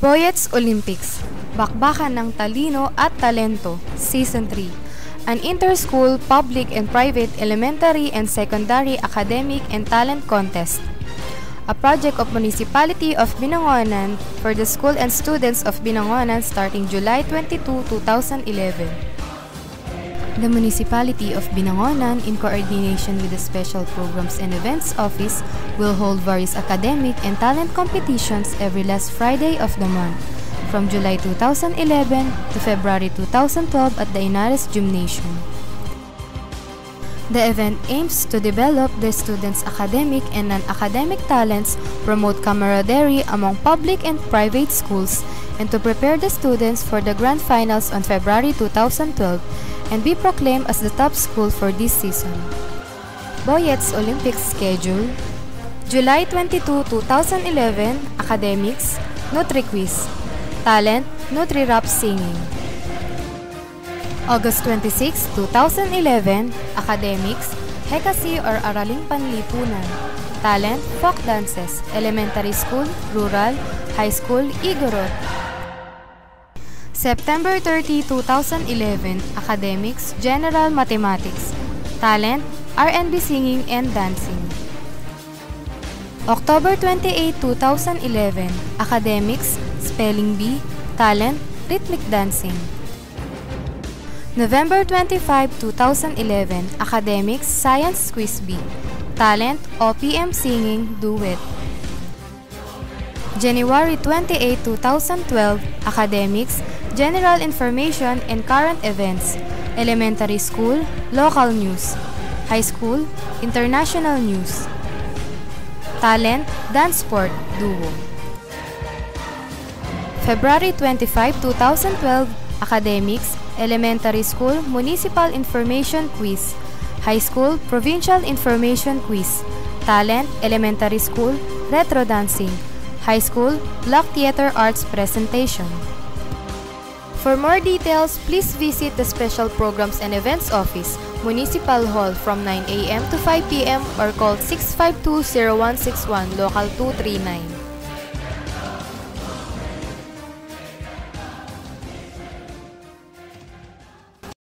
Boyets Olympics, Bakbakan ng Talino at Talento, Season 3, an inter-school, public and private elementary and secondary academic and talent contest. A project of Municipality of Binangonan for the school and students of Binangonan starting July 22, 2011. The Municipality of Binangonan, in coordination with the Special Programs and Events Office, will hold various academic and talent competitions every last Friday of the month, from July 2011 to February 2012 at the Inares Gymnasium. The event aims to develop the students' academic and non-academic talents, promote camaraderie among public and private schools, and to prepare the students for the grand finals on February 2012 and be proclaimed as the top school for this season. Boyets Olympics schedule: July 22, 2011, Academics, Nutri-Quiz. Talent, Nutri-Rap Singing. August 26, 2011, Academics, Hekasi or Araling Panlipunan. Talent, Folk Dances, Elementary School, Rural, High School, Igorot. September 30, 2011, Academics, General Mathematics. Talent, R&B Singing and Dancing. October 28, 2011, Academics, Spelling Bee, Talent, Rhythmic Dancing. November 25, 2011, Academics, Science Quiz Bee, Talent, OPM Singing, Duet. January 28, 2012, Academics, General Information and Current Events, Elementary School, Local News, High School, International News. Talent, Dance Sport, Duo. February 25, 2012, Academics, Elementary School, Municipal Information Quiz, High School, Provincial Information Quiz. Talent, Elementary School, Retro Dancing, High School, Block Theater Arts Presentation. For more details, please visit the Special Programs and Events Office, Municipal Hall from 9 a.m. to 5 p.m. or call 652-0161, Local 239.